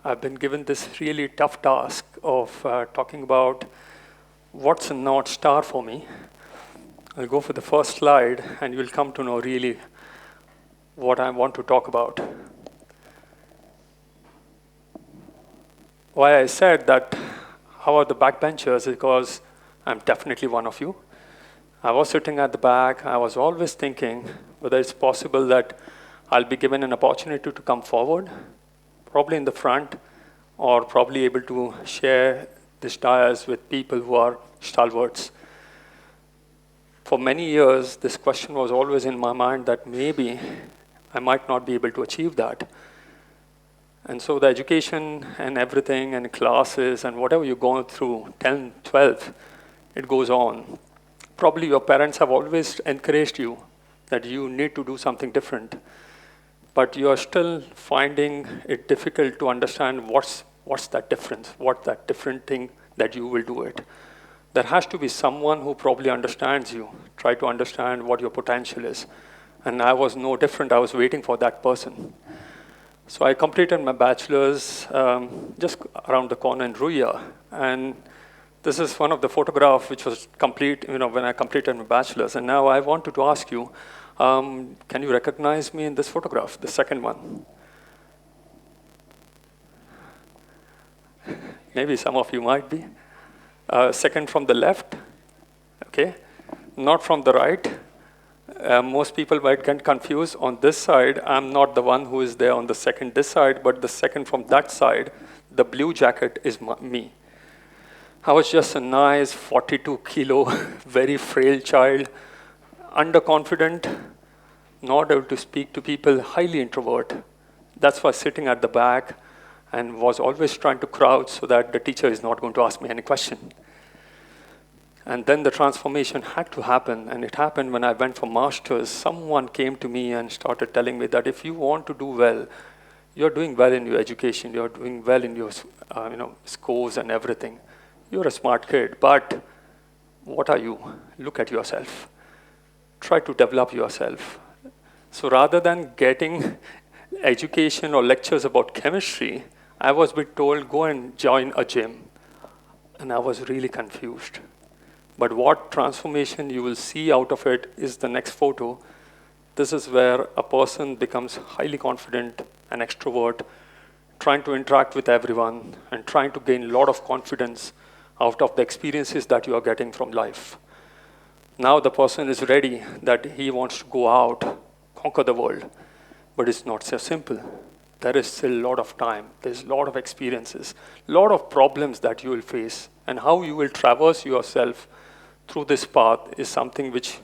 I've been given this really tough task of talking about what's a North Star for me. I'll go for the first slide, and you'll come to know really what I want to talk about. Why I said that, how are the backbenchers, is because I'm definitely one of you. I was sitting at the back. I was always thinking whether it's possible that I'll be given an opportunity to come forward, probably in the front, or probably able to share this dais with people who are stalwarts. For many years, this question was always in my mind that maybe I might not be able to achieve that. And so the education and everything and classes and whatever you go through, 10, 12, it goes on. Probably your parents have always encouraged you that you need to do something different. But you are still finding it difficult to understand what's that difference, what's that different thing that you will do it. There has to be someone who probably understands you, try to understand what your potential is. And I was no different. I was waiting for that person. So I completed my bachelor's just around the corner in Ruya. And this is one of the photographs which was complete, when I completed my bachelor's. And now I wanted to ask you, can you recognize me in this photograph, the second one? Maybe some of you might be. Second from the left, okay? Not from the right. Most people might get confused. On this side, I'm not the one who is there on the second this side, but the second from that side, the blue jacket is me. I was just a nice 42 kilo, very frail child, underconfident, not able to speak to people, highly introvert. That's why sitting at the back and was always trying to crouch so that the teacher is not going to ask me any question. And then the transformation had to happen, and it happened when I went for master's. Someone came to me and started telling me that if you want to do well, you're doing well in your education, you're doing well in your scores and everything. You're a smart kid, but what are you? Look at yourself. Try to develop yourself. So rather than getting education or lectures about chemistry, I was being told, go and join a gym. And I was really confused. But what transformation you will see out of it is the next photo. This is where a person becomes highly confident and extrovert, trying to interact with everyone and trying to gain a lot of confidence out of the experiences that you are getting from life. Now the person is ready that he wants to go out, conquer the world. But it's not so simple. There is still a lot of time. There's a lot of experiences, a lot of problems that you will face. And how you will traverse yourself through this path is something which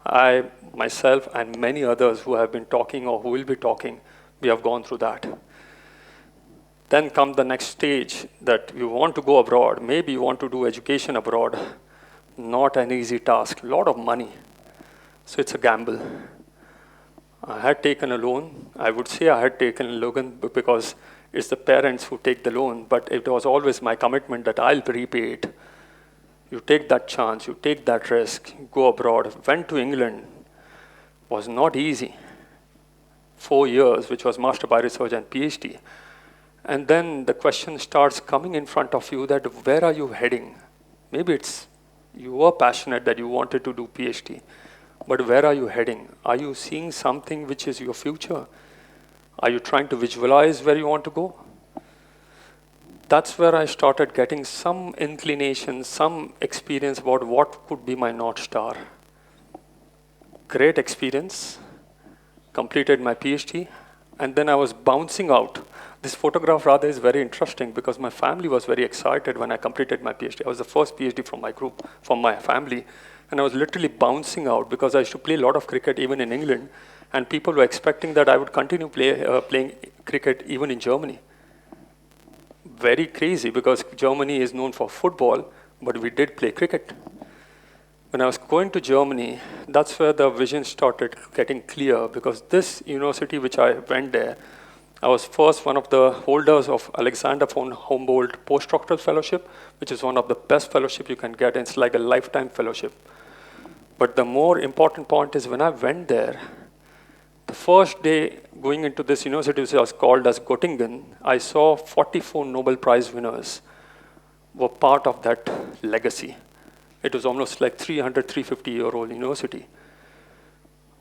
I, myself, and many others who have been talking or who will be talking, we have gone through that. Then come the next stage that you want to go abroad. Maybe you want to do education abroad. Not an easy task, a lot of money. So it's a gamble. I had taken a loan. I would say I had taken a loan because it's the parents who take the loan, but it was always my commitment that I'll repay it. You take that chance, you take that risk, go abroad. Went to England. Was not easy. 4 years, which was Master by Research and PhD. And then the question starts coming in front of you that where are you heading? Maybe it's you were passionate that you wanted to do PhD. But where are you heading? Are you seeing something which is your future? Are you trying to visualize where you want to go? That's where I started getting some inclination, some experience about what could be my North Star. Great experience, completed my PhD, and then I was bouncing out. This photograph rather is very interesting because my family was very excited when I completed my PhD. I was the first PhD from my group, from my family. And I was literally bouncing out because I used to play a lot of cricket even in England. And people were expecting that I would continue playing cricket even in Germany. Very crazy because Germany is known for football, but we did play cricket. When I was going to Germany, that's where the vision started getting clear because this university which I went there, I was first one of the holders of Alexander von Humboldt postdoctoral fellowship, which is one of the best fellowship you can get. It's like a lifetime fellowship. But the more important point is when I went there, The first day going into this university, which was called as Göttingen, I saw 44 Nobel Prize winners were part of that legacy. It was almost like 300, 350-year-old university.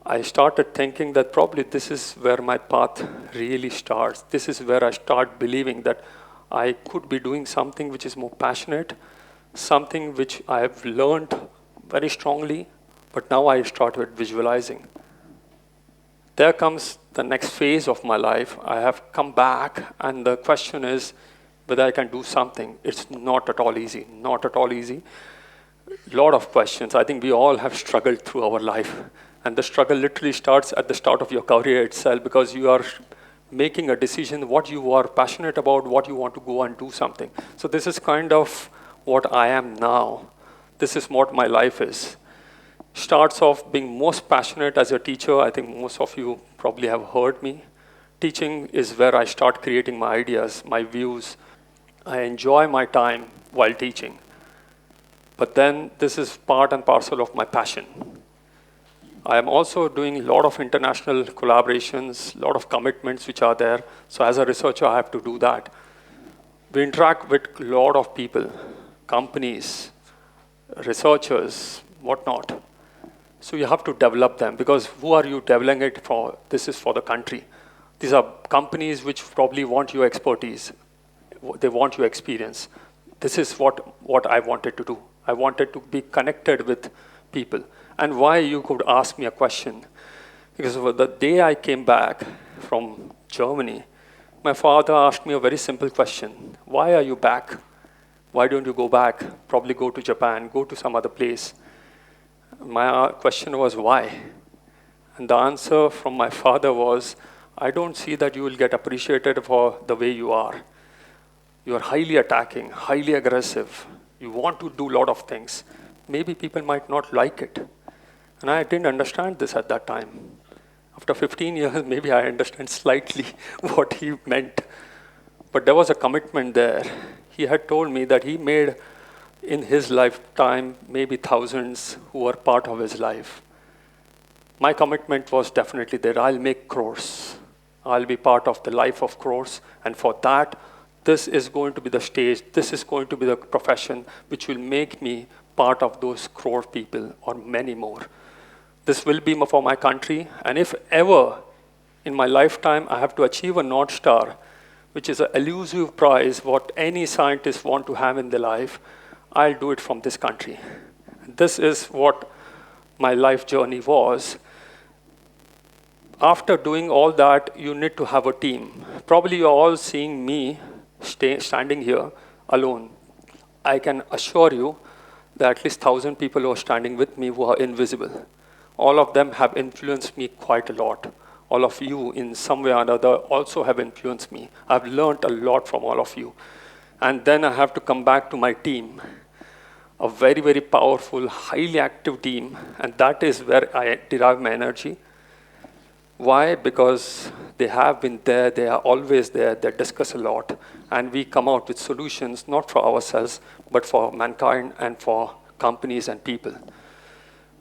I started thinking that probably this is where my path really starts. This is where I start believing that I could be doing something which is more passionate, something which I have learned very strongly, but now I started visualizing. There comes the next phase of my life. I have come back, and the question is whether I can do something. It's not at all easy, not at all easy. A lot of questions. I think we all have struggled through our life. And the struggle literally starts at the start of your career itself, because you are making a decision what you are passionate about, what you want to go and do something. So this is kind of what I am now. This is what my life is. Starts off being most passionate as a teacher. I think most of you probably have heard me. Teaching is where I start creating my ideas, my views. I enjoy my time while teaching. But then this is part and parcel of my passion. I am also doing a lot of international collaborations, a lot of commitments which are there. So as a researcher, I have to do that. We interact with a lot of people, companies, researchers, whatnot. So you have to develop them, because who are you developing it for? This is for the country. These are companies which probably want your expertise. They want your experience. This is what I wanted to do. I wanted to be connected with people. And why, you could ask me a question. Because the day I came back from Germany, my father asked me a very simple question. Why are you back? Why don't you go back? Probably go to Japan, go to some other place. My question was, why? And the answer from my father was, I don't see that you will get appreciated for the way you are. You are highly attacking, highly aggressive. You want to do a lot of things. Maybe people might not like it. And I didn't understand this at that time. After 15 years, maybe I understand slightly what he meant. But there was a commitment there. He had told me that he made, in his lifetime, maybe thousands who were part of his life. My commitment was definitely there. I'll make crores. I'll be part of the life of crores. And for that, this is going to be the stage. This is going to be the profession which will make me part of those crore people, or many more. This will be for my country. And if ever in my lifetime I have to achieve a North Star, which is an elusive prize, what any scientist want to have in their life, I'll do it from this country. This is what my life journey was. After doing all that, you need to have a team. Probably you're all seeing me standing here alone. I can assure you that at least 1,000 people who are standing with me who are invisible. All of them have influenced me quite a lot. All of you, in some way or another, also have influenced me. I've learned a lot from all of you. And then I have to come back to my team. A very, very powerful, highly active team. And that is where I derive my energy. Why? Because they have been there, they are always there, they discuss a lot, and we come out with solutions, not for ourselves, but for mankind and for companies and people.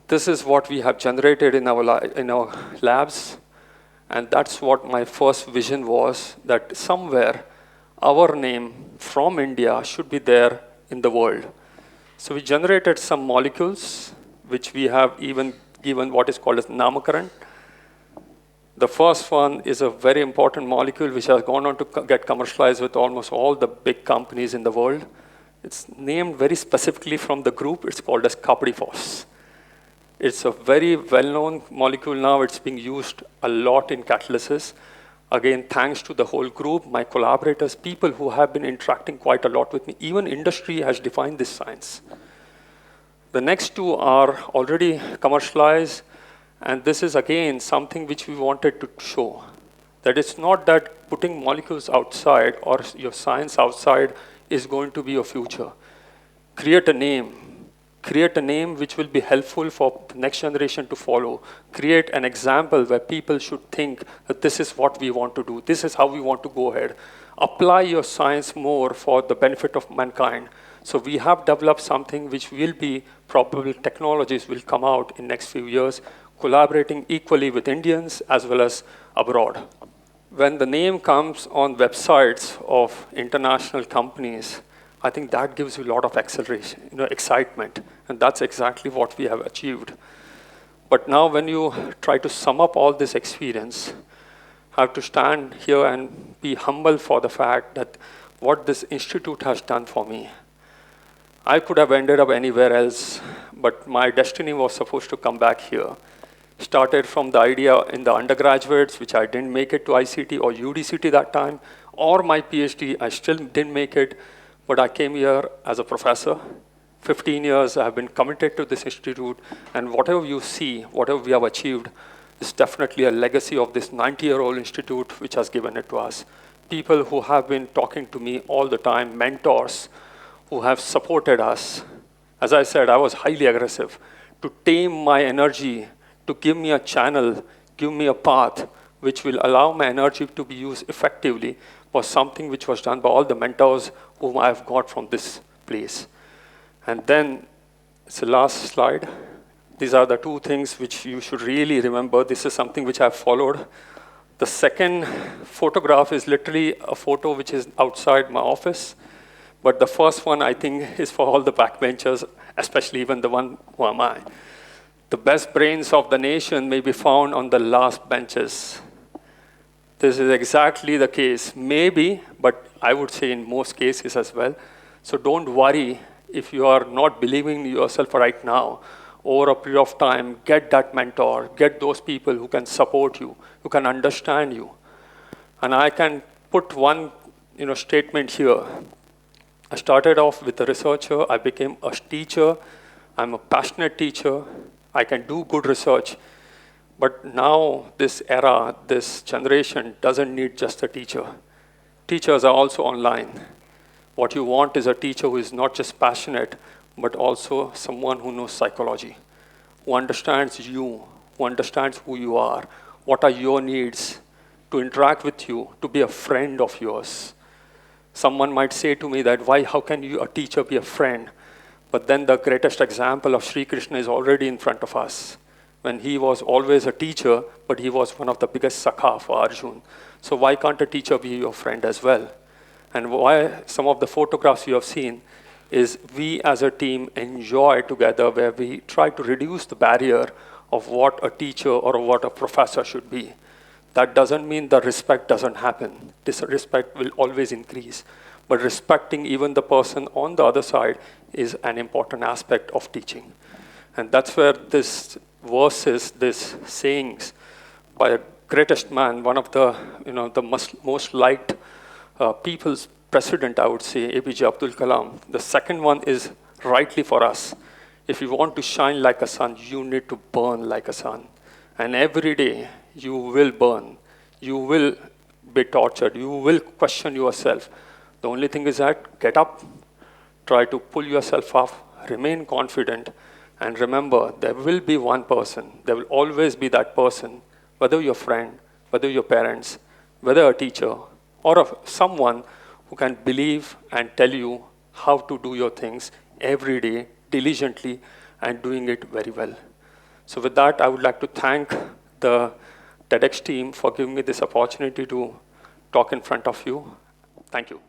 This is what we have generated in our labs, and that's what my first vision was, that somewhere our name from India should be there in the world. So we generated some molecules, which we have even given what is called as Namakaran. The first one is a very important molecule which has gone on to get commercialized with almost all the big companies in the world. It's named very specifically from the group. It's called as Kapdi. It's a very well-known molecule now. It's being used a lot in catalysis. Again, thanks to the whole group, my collaborators, people who have been interacting quite a lot with me. Even industry has defined this science. The next two are already commercialized. And this is, again, something which we wanted to show. That it's not that putting molecules outside or your science outside is going to be your future. Create a name. Create a name which will be helpful for the next generation to follow. Create an example where people should think that this is what we want to do. This is how we want to go ahead. Apply your science more for the benefit of mankind. So we have developed something which will be, probable technologies will come out in next few years, collaborating equally with Indians as well as abroad. When the name comes on websites of international companies, I think that gives you a lot of acceleration, excitement, and that's exactly what we have achieved. But now when you try to sum up all this experience, I have to stand here and be humble for the fact that what this institute has done for me. I could have ended up anywhere else, but my destiny was supposed to come back here. Started from the idea in the undergraduates, which I didn't make it to ICT or UDCT that time, or my PhD, I still didn't make it, but I came here as a professor. 15 years I have been committed to this institute, and whatever you see, whatever we have achieved, is definitely a legacy of this 90-year-old institute which has given it to us. People who have been talking to me all the time, mentors who have supported us. As I said, I was highly aggressive. To tame my energy, to give me a channel, give me a path which will allow my energy to be used effectively was something which was done by all the mentors whom I have got from this place. And then, it's the last slide. These are the two things which you should really remember. This is something which I've followed. The second photograph is literally a photo which is outside my office. But the first one, I think, is for all the backbenchers, especially even the one who am I. The best brains of the nation may be found on the last benches. This is exactly the case. Maybe, but I would say in most cases as well. So don't worry if you are not believing in yourself right now. Over a period of time, get that mentor, get those people who can support you, who can understand you. And I can put one statement here. I started off with a researcher, I became a teacher, I'm a passionate teacher, I can do good research. But now this era, this generation doesn't need just a teacher. Teachers are also online. What you want is a teacher who is not just passionate, but also someone who knows psychology, who understands you, who understands who you are, what are your needs, to interact with you, to be a friend of yours. Someone might say to me that, how can a teacher be a friend? But then the greatest example of Sri Krishna is already in front of us. When he was always a teacher, but he was one of the biggest sakha for Arjun. So why can't a teacher be your friend as well? And why some of the photographs you have seen is we as a team enjoy together, where we try to reduce the barrier of what a teacher or what a professor should be. That doesn't mean the respect doesn't happen. This respect will always increase. But respecting even the person on the other side is an important aspect of teaching. And that's where this verses, this sayings by a greatest man, one of the, the most liked people's president, I would say, APJ Abdul Kalam. The second one is rightly for us. If you want to shine like a sun, you need to burn like a sun. And every day, you will burn. You will be tortured. You will question yourself. The only thing is that get up, try to pull yourself up, remain confident, and remember, there will be one person. There will always be that person, whether your friend, whether your parents, whether a teacher, or someone who can believe and tell you how to do your things every day, diligently, and doing it very well. So with that, I would like to thank the TEDx team for giving me this opportunity to talk in front of you. Thank you.